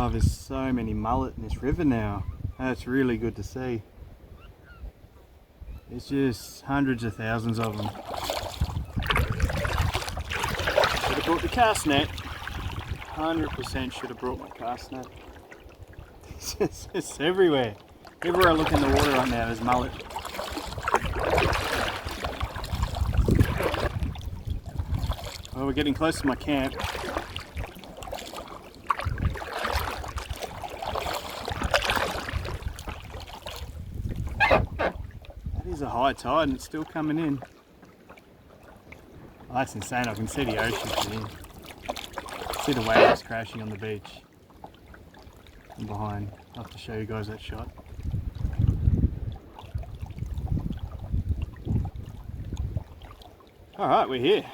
Oh, there's so many mullet in this river now. That's really good to see. There's just hundreds of thousands of them. Should have brought the cast net. 100% should have brought my cast net. It's everywhere. Everywhere I look in the water right now, there's mullet. Well, we're getting close to my camp. That is a high tide and it's still coming in. Oh, that's insane. I can see the ocean from here. See the waves crashing on the beach. From behind. I'll have to show you guys that shot. Alright, we're here.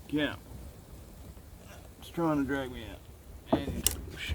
Get out. It's trying to drag me out. And into the bush.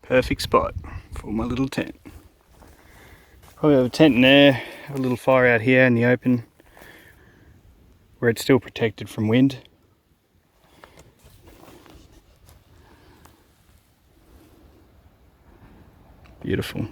Perfect spot for my little tent. Probably have a tent in there, have a little fire out here in the open where it's still protected from wind. Beautiful.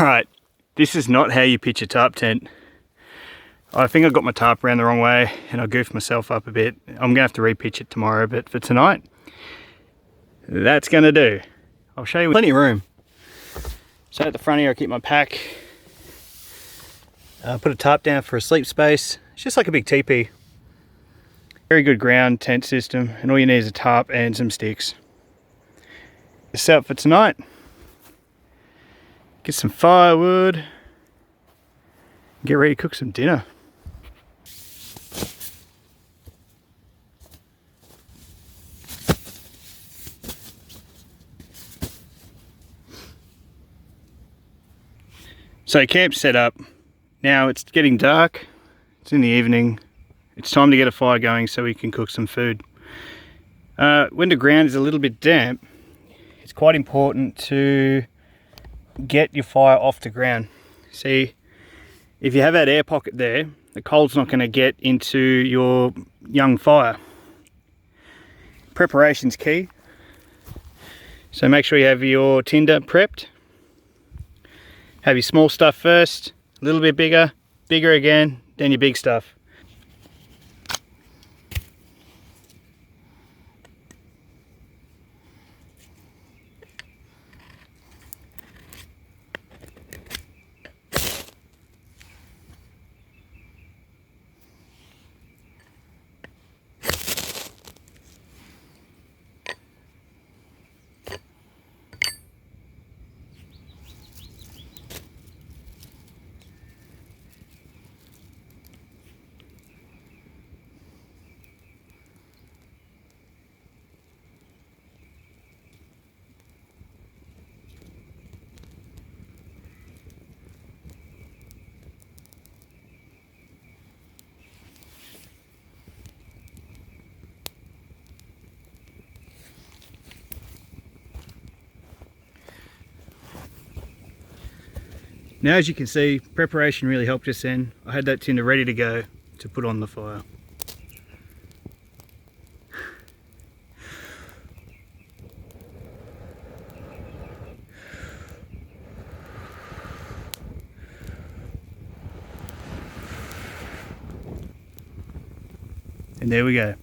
Alright, this is not how you pitch a tarp tent. I think I got my tarp around the wrong way and I goofed myself up a bit. I'm going to have to repitch it tomorrow, but for tonight, that's going to do. I'll show you plenty of room. So at the front here I keep my pack. Put a tarp down for a sleep space. It's just like a big teepee. Very good ground tent system, and all you need is a tarp and some sticks. Set up for tonight. Get some firewood. Get ready to cook some dinner. So camp's set up. Now it's getting dark. It's in the evening. It's time to get a fire going so we can cook some food. When the ground is a little bit damp, it's quite important to get your fire off the ground. See, if you have that air pocket there, the cold's not going to get into your young fire. Preparation's key. So make sure you have your tinder prepped. Have your small stuff first, a little bit bigger, bigger again, then your big stuff. Now as you can see, preparation really helped us then. I had that tinder ready to go to put on the fire. And there we go.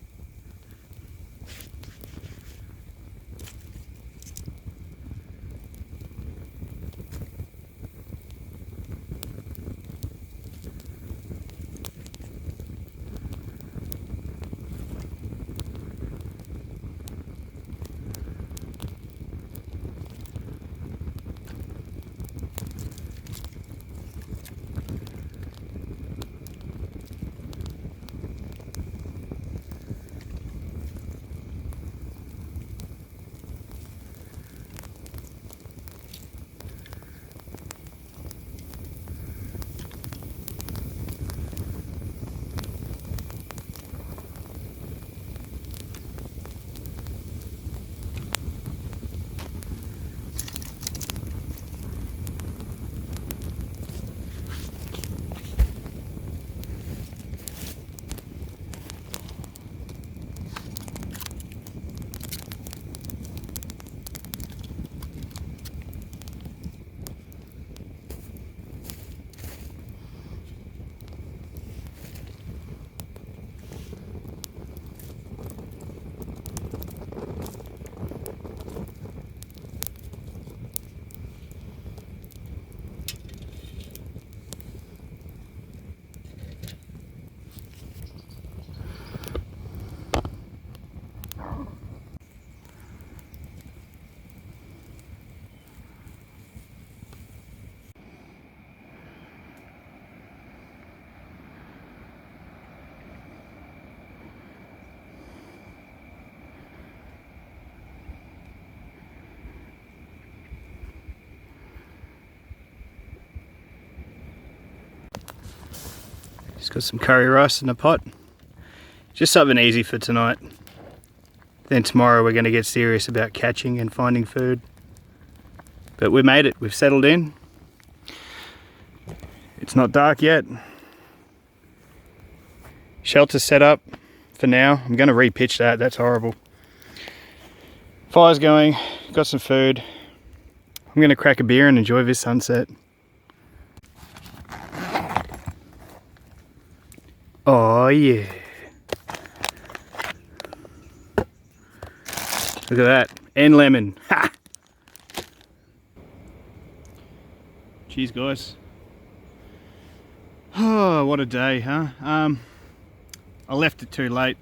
Just got some curry rice in the pot. Just something easy for tonight. Then tomorrow we're going to get serious about catching and finding food. But we made it, we've settled in. It's not dark yet. Shelter set up for now. I'm going to repitch that, that's horrible. Fire's going, got some food. I'm going to crack a beer and enjoy this sunset. Oh yeah. Look at that. And lemon. Ha! Cheers guys. Oh, what a day, huh? I left it too late.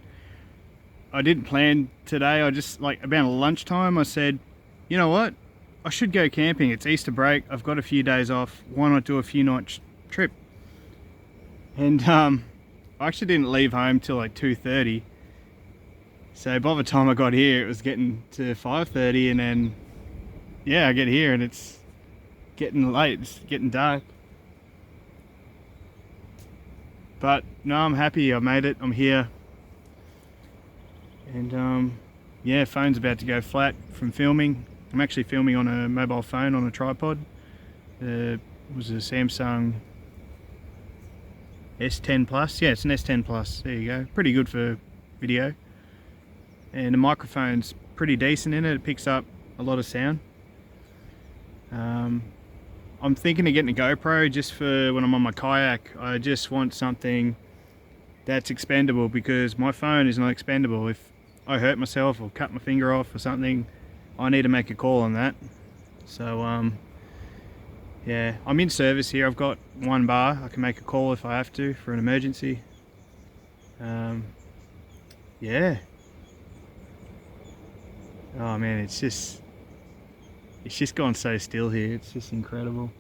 I didn't plan today. I just, like, about lunchtime I said, you know what? I should go camping. It's Easter break. I've got a few days off. Why not do a few nights trip? And I actually didn't leave home till like 2:30. So by the time I got here, it was getting to 5:30, and then yeah, I get here and it's getting late. It's getting dark. But no, I'm happy. I made it. I'm here. And yeah, phone's about to go flat from filming. I'm actually filming on a mobile phone on a tripod. It was a Samsung S10 Plus. Yeah, it's an S10 Plus. There you go. Pretty good for video. And the microphone's pretty decent in it. It picks up a lot of sound. I'm thinking of getting a GoPro just for when I'm on my kayak. I just want something that's expendable, because my phone is not expendable. If I hurt myself or cut my finger off or something, I need to make a call on that. So yeah, I'm in service here. I've got one bar. I can make a call if I have to for an emergency. Yeah. Oh man, it's just gone so still here. It's just incredible.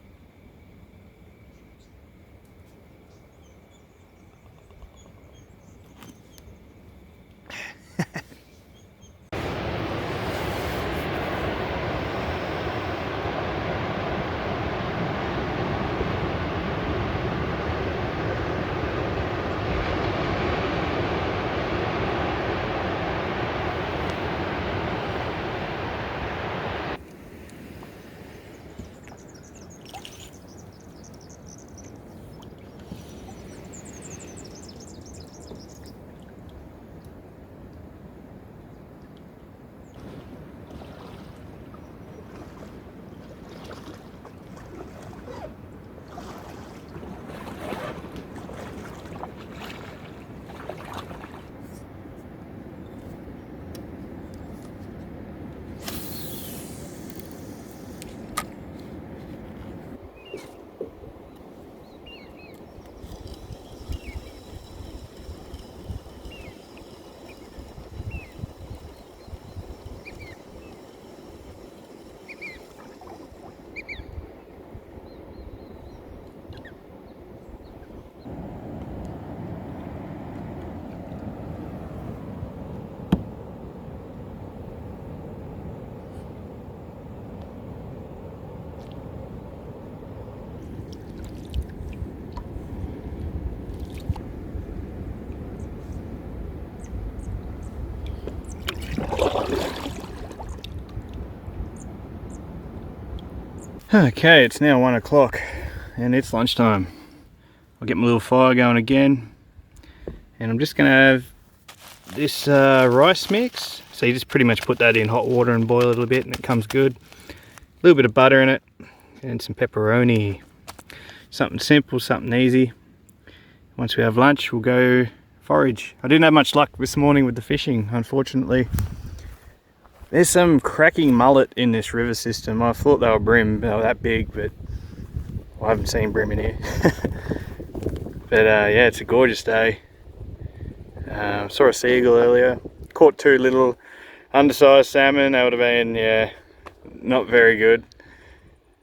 Okay, it's now 1 o'clock and it's lunchtime. I'll get my little fire going again, and I'm just gonna have this rice mix. So you just pretty much put that in hot water and boil it a bit and it comes good. A little bit of butter in it and some pepperoni. Something simple, something easy. Once we have lunch, we'll go forage. I didn't have much luck this morning with the fishing, unfortunately. There's some cracking mullet in this river system. I thought they were bream, they were that big, but I haven't seen bream in here. But yeah, it's a gorgeous day. Saw a seagull earlier. Caught 2 little undersized salmon. They would have been, yeah, not very good.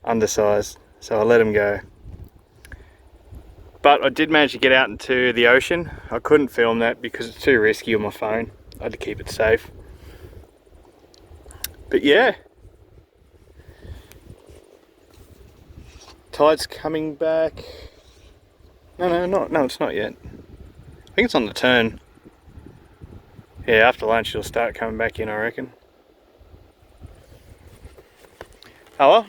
Undersized, so I let them go. But I did manage to get out into the ocean. I couldn't film that because it's too risky on my phone. I had to keep it safe. But yeah, tide's coming back. No, it's not yet. I think it's on the turn. Yeah, after lunch it'll start coming back in, I reckon. Oh well,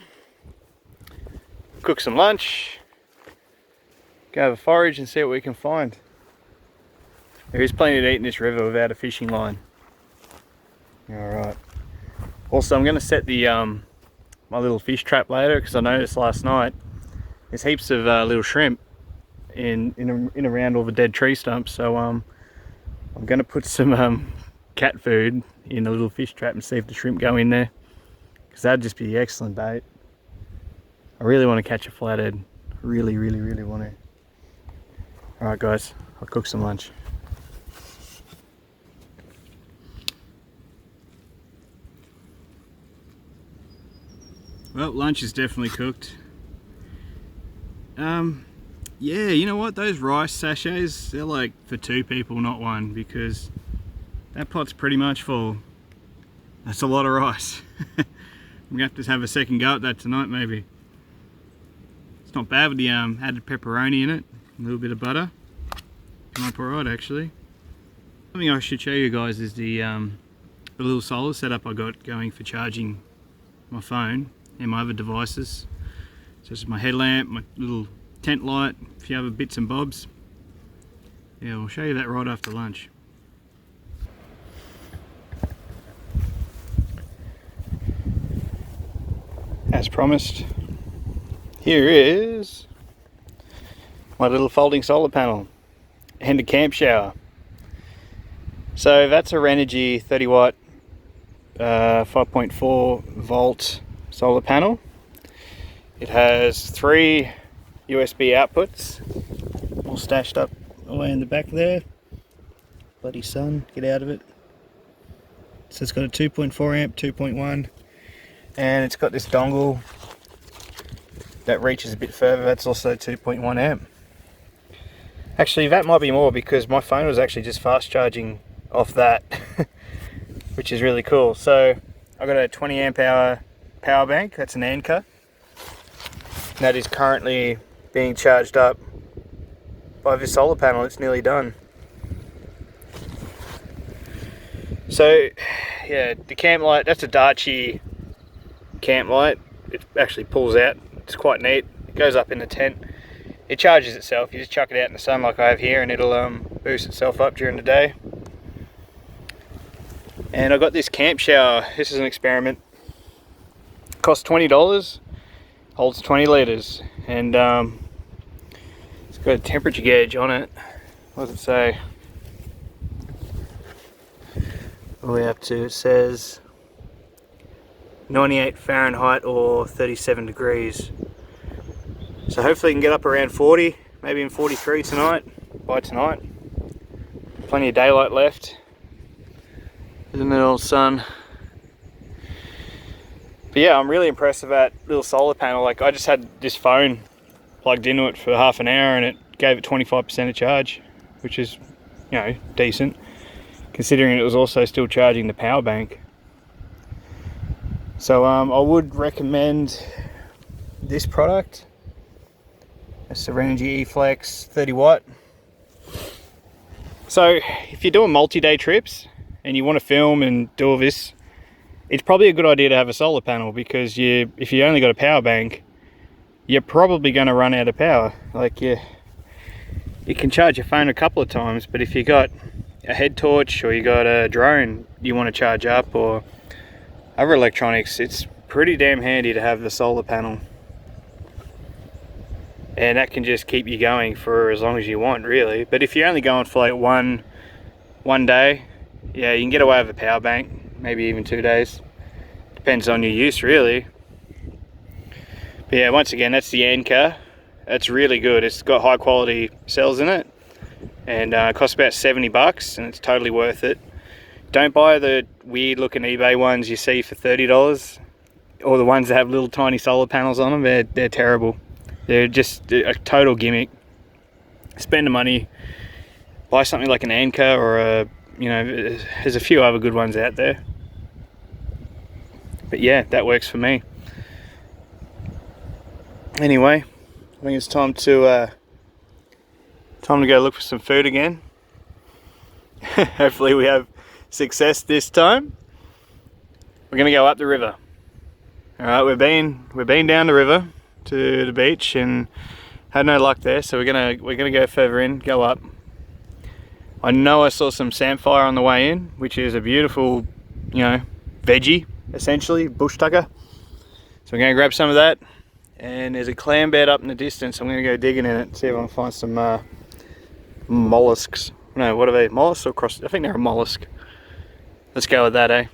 cook some lunch, go have a forage and see what we can find. There is plenty to eat in this river without a fishing line. Alright. Also, I'm going to set the my little fish trap later, because I noticed last night there's heaps of little shrimp in around all the dead tree stumps. So I'm going to put some cat food in a little fish trap and see if the shrimp go in there, because that'd just be excellent bait. I really want to catch a flathead. Really want to. Alright guys, I'll cook some lunch. Well, lunch is definitely cooked. Yeah, you know what, those rice sachets, they're like for 2 people, not 1, because that pot's pretty much full. That's a lot of rice. I'm gonna have a second go at that tonight maybe. It's not bad with the added pepperoni in it, a little bit of butter. Come up alright actually. Something I should show you guys is the little solar setup I got going for charging my phone and my other devices. So this is my headlamp, my little tent light, a few other bits and bobs. Yeah, I'll show you that right after lunch. As promised, here is my little folding solar panel and a camp shower. So that's a Renogy 30 watt 5.4 volt solar panel. It has 3 USB outputs all stashed up away in the back there. Bloody sun, get out of it. So it's got a 2.4 amp, 2.1, and it's got this dongle that reaches a bit further. That's also 2.1 amp. Actually, that might be more because my phone was actually just fast charging off that, which is really cool. So I've got a 20 amp hour power bank. That's an Anker. That is currently being charged up by this solar panel. It's nearly done. So yeah, the camp light, that's a Darchi camp light. It actually pulls out. It's quite neat. It goes up in the tent. It charges itself. You just chuck it out in the sun like I have here and it'll boost itself up during the day. And I got this camp shower. This is an experiment. Costs $20. Holds 20 litres. And it's got a temperature gauge on it. What does it say? All the way up to, it says 98 Fahrenheit or 37 degrees. So hopefully you can get up around 40, maybe in 43 tonight, by tonight. Plenty of daylight left. Isn't it all sun? But yeah, I'm really impressed with that little solar panel. Like, I just had this phone plugged into it for half an hour and it gave it 25% of charge, which is, you know, decent, considering it was also still charging the power bank. So I would recommend this product. It's the Renogy eFlex 30 watt. So if you're doing multi-day trips and you want to film and do all this, it's probably a good idea to have a solar panel, because if you only got a power bank, you're probably going to run out of power. Like, you can charge your phone a couple of times, but if you got a head torch or you got a drone you want to charge up or other electronics, it's pretty damn handy to have the solar panel. And that can just keep you going for as long as you want, really. But if you're only going for like one day, yeah, you can get away with a power bank, maybe even 2 days. Depends on your use, really. But yeah, once again, that's the Anker. That's really good. It's got high quality cells in it, and it costs about 70 bucks, and it's totally worth it. Don't buy the weird looking eBay ones you see for $30, or the ones that have little tiny solar panels on them. They're terrible. They're just a total gimmick. Spend the money, buy something like an Anker or a, you know, there's a few other good ones out there. But yeah, that works for me. Anyway, I think it's time to go look for some food again. Hopefully we have success this time. We're gonna go up the river. All right, we've been down the river to the beach and had no luck there, so we're gonna go further in, go up. I know I saw some samphire on the way in, which is a beautiful, you know, veggie, essentially, bush tucker. So we're gonna grab some of that, and there's a clam bed up in the distance. I'm going to go digging in it and see if I can find some mollusks. No, what are they? Mollusks or cross? I think they're a mollusk. Let's go with that, eh?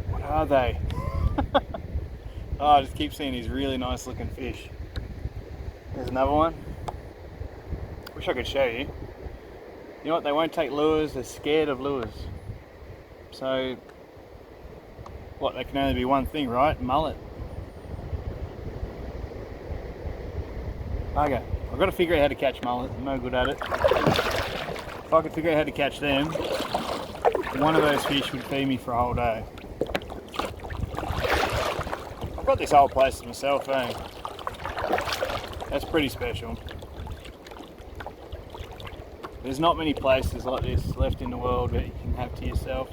What are they? Oh, I just keep seeing these really nice looking fish. There's another one. Wish I could show you. You know what, they won't take lures, they're scared of lures. So, what, they can only be one thing, right? Mullet. Okay, I've got to figure out how to catch mullet, I'm no good at it. If I could figure out how to catch them, one of those fish would feed me for a whole day. I've got this whole place to myself, eh? That's pretty special. There's not many places like this left in the world that you can have to yourself.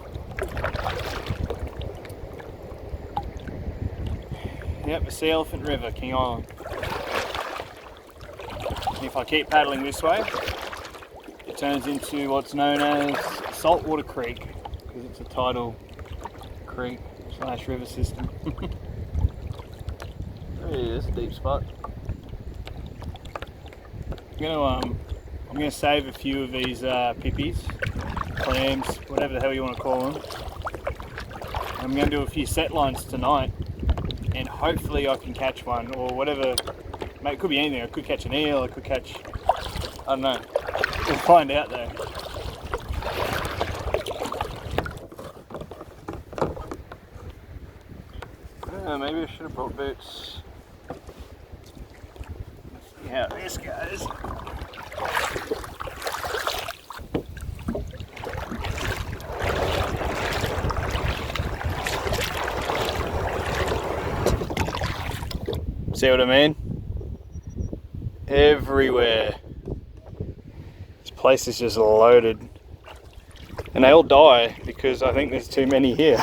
Yep, the Sea Elephant River, King Island. If I keep paddling this way, it turns into what's known as Saltwater Creek, because it's a tidal creek / river system. There it is, deep spot. I'm gonna save a few of these pippies, clams, whatever the hell you want to call them. I'm gonna do a few set lines tonight, and hopefully I can catch one or whatever. Mate, it could be anything. I could catch an eel. I could catch, I don't know. We'll find out though. Maybe I should have brought boots. Let's see how this goes. See what I mean? Everywhere. This place is just loaded. And they all die because I think there's too many here.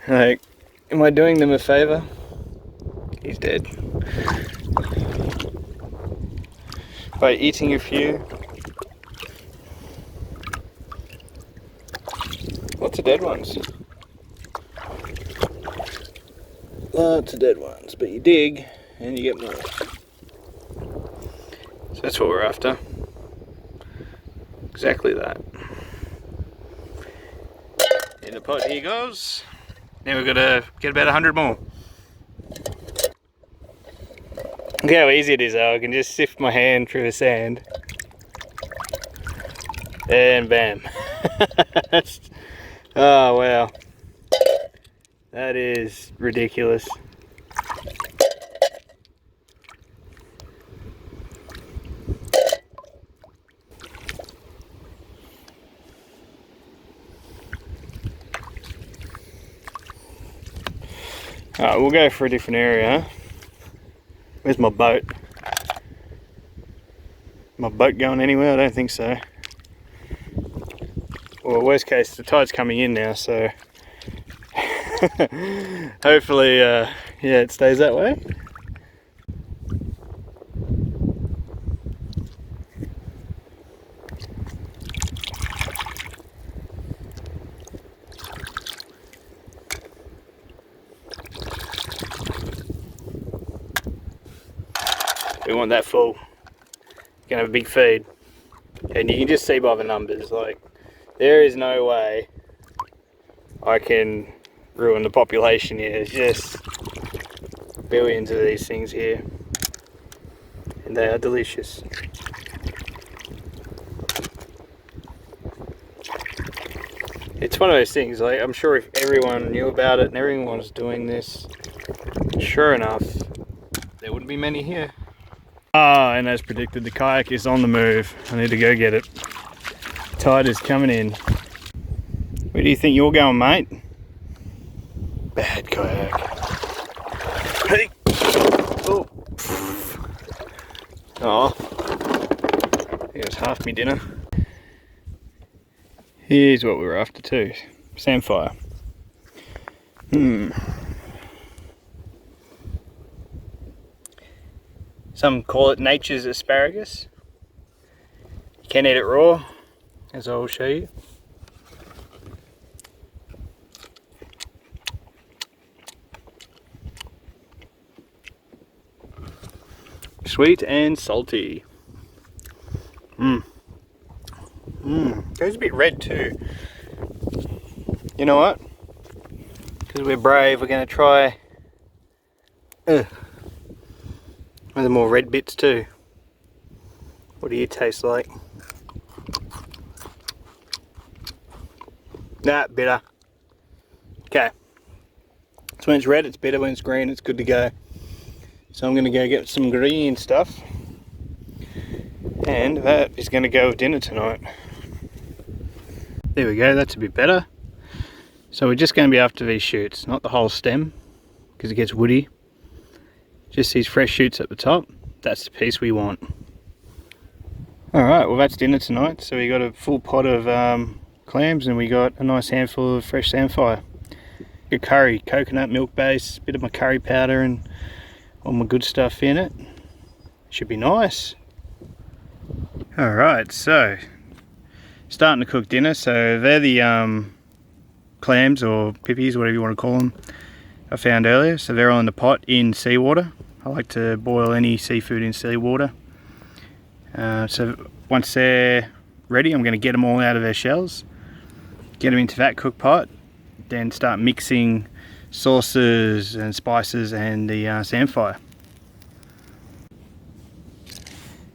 Like, am I doing them a favour? He's dead. By eating a few. Lots of dead ones. Lots of dead ones, but you dig and you get more. So that's what we're after. Exactly that. In the pot here goes. Now we've got to get about 100 more. Look how easy it is though. I can just sift my hand through the sand. And bam. Oh wow. That is ridiculous. Alright, we'll go for a different area, huh? Where's my boat? My boat going anywhere? I don't think so. Well, worst case, the tide's coming in now, so hopefully, yeah, it stays that way. We want that full. You're gonna have a big feed, and you can just see by the numbers. Like, there is no way I can ruin the population here. There's just billions of these things here, and they are delicious. It's one of those things, like, I'm sure if everyone knew about it and everyone was doing this, sure enough, there wouldn't be many here. Ah, and as predicted, the kayak is on the move. I need to go get it. Tide is coming in. Where do you think you're going, mate? Bad kayak. Hey! Oh! Oh. It was half me dinner. Here's what we were after too. samphire. Some call it nature's asparagus. You can eat it raw, as I will show you. Sweet and salty. Goes a bit red too. You know what? Because we're brave, we're going to try one of the more red bits too. What do you taste like? Nah, bitter. Okay. So when it's red, it's bitter. When it's green, it's good to go. So I'm going to go get some green stuff. And that is going to go with dinner tonight. There we go, that's a bit better. So we're just going to be after these shoots, not the whole stem, because it gets woody. Just these fresh shoots at the top. That's the piece we want. Alright, well that's dinner tonight. So we got a full pot of clams and we got a nice handful of fresh samphire. Good curry, coconut milk base, bit of my curry powder and all my good stuff in it. Should be nice. Alright, so starting to cook dinner. So they're the clams or pippies, whatever you want to call them, I found earlier. So they're on the pot in seawater. I like to boil any seafood in seawater. So once they're ready, I'm going to get them all out of their shells, get them into that cook pot, then start mixing sauces and spices and the samphire.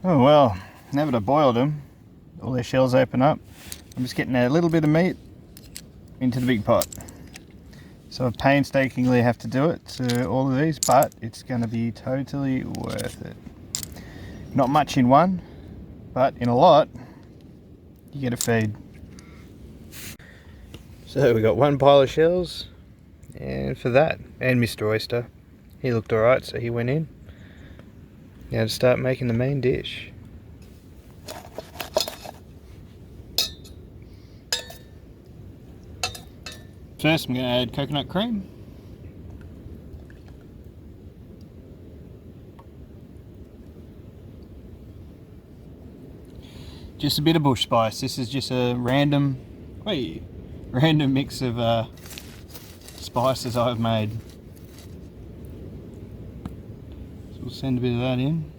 Oh well, now that I've boiled them, all their shells open up, I'm just getting a little bit of meat into the big pot. So I painstakingly have to do it to all of these, but it's going to be totally worth it. Not much in one, but in a lot, you get a feed. So we got one pile of shells, and for that, and Mr. Oyster, he looked alright, so he went in. Now to start making the main dish. First I'm going to add coconut cream. Just a bit of bush spice. This is just a random mix of spices I've made. So we'll send a bit of that in.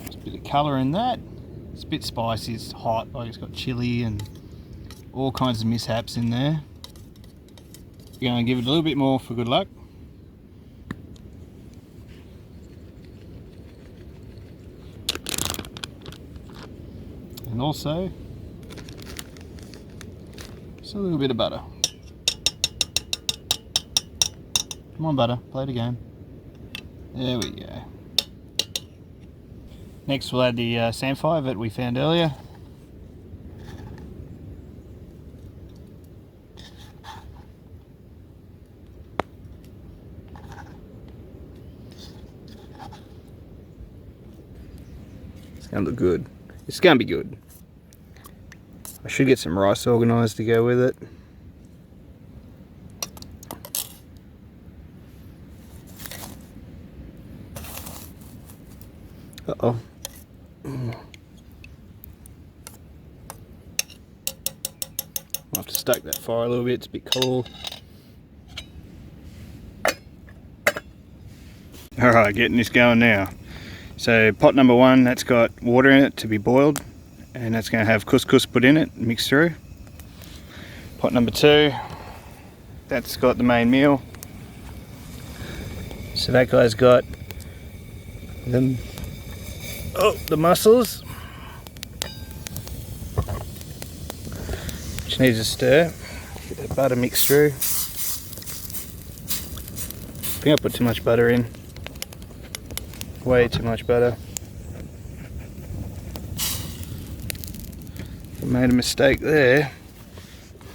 Nice bit of colour in that. It's a bit spicy, it's hot, like it's got chilli and all kinds of mishaps in there. You're going to give it a little bit more for good luck. And also, just a little bit of butter. Come on butter, play the game. There we go. Next we'll add the samphire that we found earlier. It's going to look good. It's going to be good. I should get some rice organised to go with it. Uh-oh. I'll have to stoke that fire a little bit, it's a bit cool. Alright, getting this going now. So pot number one, that's got water in it to be boiled, and that's going to have couscous put in it, mixed through. Pot number two, that's got the main meal. So that guy's got the mussels, which needs a stir. Get that butter mixed through. I think I put too much butter in. Way too much butter. I made a mistake there.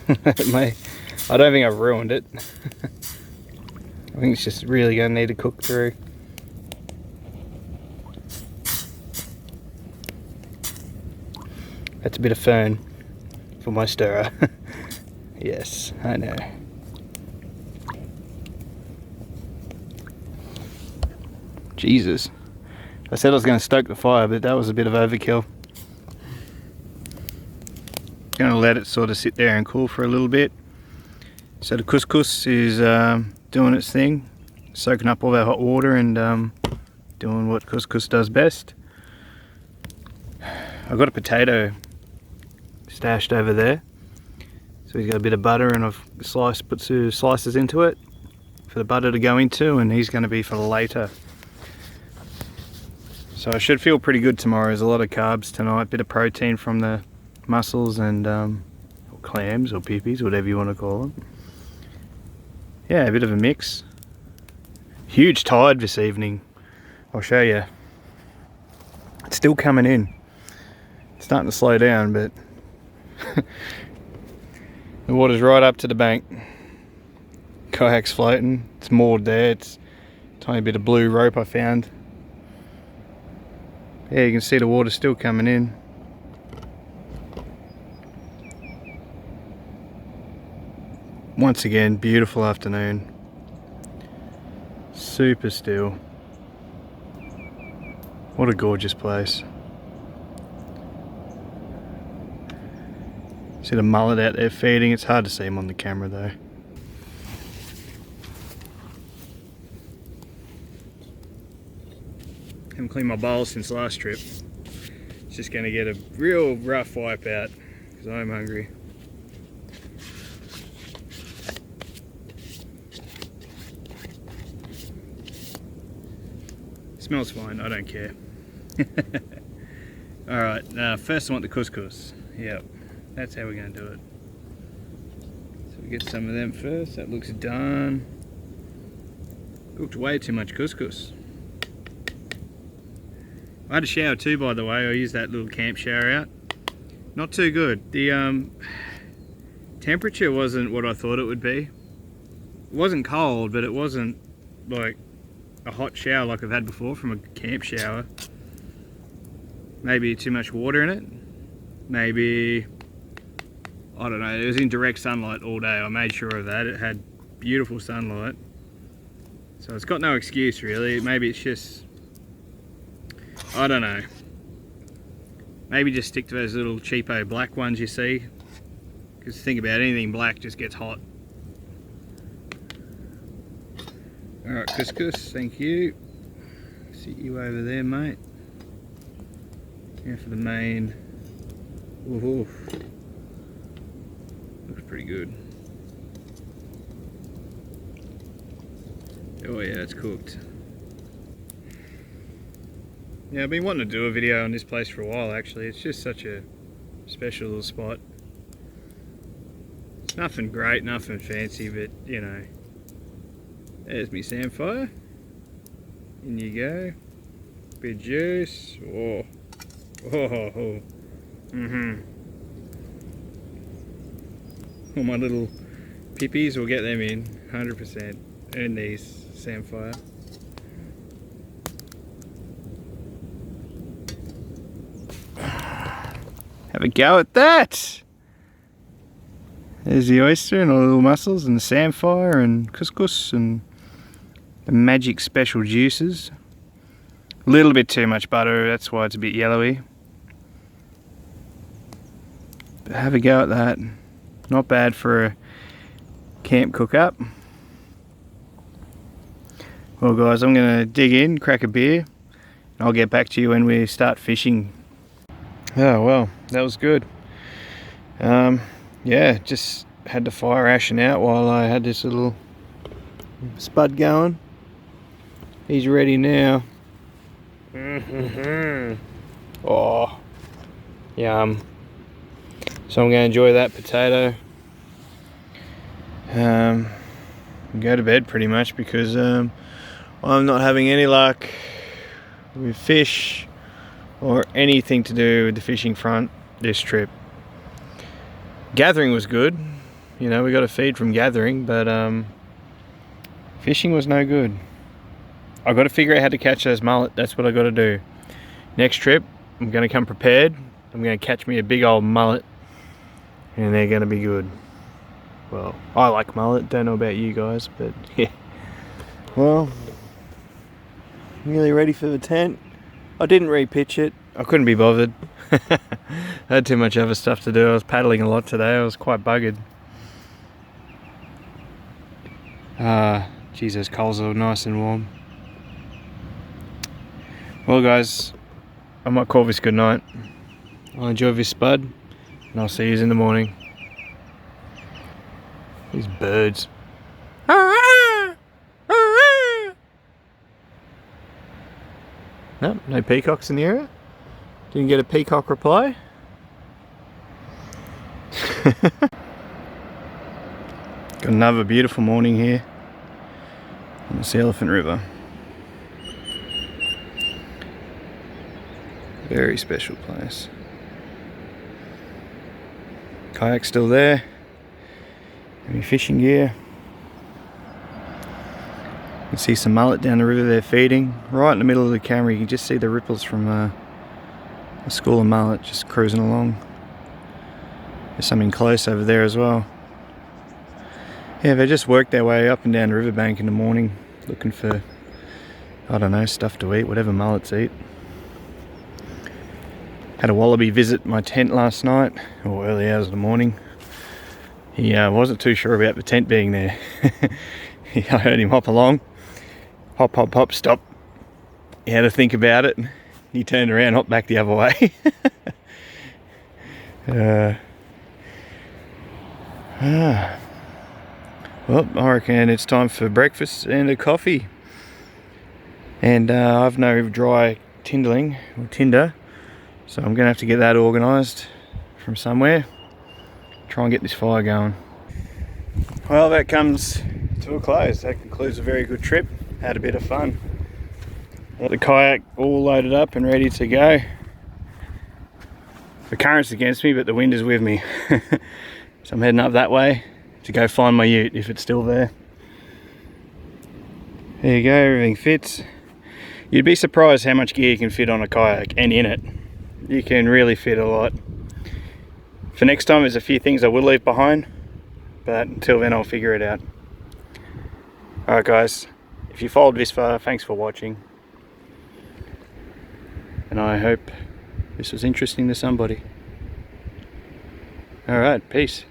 I don't think I've ruined it. I think it's just really going to need to cook through. That's a bit of fern for my stirrer. Yes, I know. Jesus. I said I was going to stoke the fire, but that was a bit of overkill. Going to let it sort of sit there and cool for a little bit. So the couscous is doing its thing, soaking up all that hot water and doing what couscous does best. I've got a potato stashed over there. So he's got a bit of butter and I've put two slices into it for the butter to go into, and he's going to be for later. So I should feel pretty good tomorrow. There's a lot of carbs tonight, bit of protein from the mussels and or clams or pippies, whatever you want to call them. Yeah, a bit of a mix. Huge tide this evening. I'll show you. It's still coming in. It's starting to slow down, but the water's right up to the bank. Kayak's floating. It's moored there. It's a tiny bit of blue rope I found. Yeah, you can see the water still coming in. Once again, beautiful afternoon. Super still. What a gorgeous place. See the mullet out there feeding. It's hard to see him on the camera though. Haven't cleaned my bowl since last trip. It's just going to get a real rough wipe out because I'm hungry. Smells fine, I don't care. Alright, first I want the couscous. Yep, that's how we're going to do it. So we get some of them first. That looks done. Cooked way too much couscous. I had a shower too, by the way. I used that little camp shower out. Not too good. The temperature wasn't what I thought it would be. It wasn't cold, but it wasn't like a hot shower like I've had before from a camp shower. Maybe too much water in it. Maybe, I don't know, it was in direct sunlight all day. I made sure of that. It had beautiful sunlight. So it's got no excuse really. Maybe it's just, I don't know. Maybe just stick to those little cheapo black ones you see. Because think about it, anything black just gets hot. Alright, couscous, thank you. Sit you over there, mate. Now for the main. Ooh, looks pretty good. Oh yeah, it's cooked. Yeah, I've been wanting to do a video on this place for a while actually. It's just such a special little spot. It's nothing great, nothing fancy, but you know. There's me samphire. In you go. Bit of juice. Oh. Oh. All my little pippies, we'll get them in 100%. Earn these samphire. Have a go at that. There's the oyster and all the little mussels and the samphire and couscous and the magic special juices. A little bit too much butter, that's why it's a bit yellowy. But have a go at that. Not bad for a camp cook up. Well guys, I'm going to dig in, crack a beer, and I'll get back to you when we start fishing. Oh well, that was good. Yeah, just had the fire ashing out while I had this little spud going. He's ready now. Oh, yum. So I'm going to enjoy that potato. Go to bed pretty much because I'm not having any luck with fish or anything to do with the fishing front this trip. Gathering was good, you know, we got a feed from gathering, but fishing was no good. I've got to figure out how to catch those mullet. That's what I got to do. Next trip, I'm going to come prepared. I'm going to catch me a big old mullet, and they're going to be good. Well, I like mullet, don't know about you guys, but yeah. Well, nearly ready for the tent. I didn't repitch it, I couldn't be bothered. I had too much other stuff to do. I was paddling a lot today, I was quite buggered. Geez, those coals are nice and warm. Well guys, I might call this good night. I'll enjoy this spud, and I'll see you in the morning. These birds. Nope, no peacocks in the area. Didn't get a peacock reply. Got another beautiful morning here on the Sea Elephant River. Very special place. Kayak's still there. Any fishing gear. You can see some mullet down the river there feeding. Right in the middle of the camera you can just see the ripples from a school of mullet just cruising along. There's something close over there as well. Yeah, they just work their way up and down the riverbank in the morning looking for, I don't know, stuff to eat, whatever mullets eat. Had a wallaby visit my tent last night, or early hours of the morning. He wasn't too sure about the tent being there. I heard him hop along. Hop, hop, hop, stop. He had to think about it. He turned around, hopped back the other way. Well, I reckon it's time for breakfast and a coffee. And I've no dry kindling or tinder, so I'm going to have to get that organised from somewhere. Try and get this fire going. Well, that comes to a close. That concludes a very good trip. Had a bit of fun. The kayak all loaded up and ready to go. The current's against me, but the wind is with me. So I'm heading up that way to go find my ute if it's still there. There you go, everything fits. You'd be surprised how much gear you can fit on a kayak and in it. You can really fit a lot. For next time, there's a few things I will leave behind, but until then I'll figure it out. Alright guys, if you followed this far, thanks for watching. And I hope this was interesting to somebody. Alright, peace.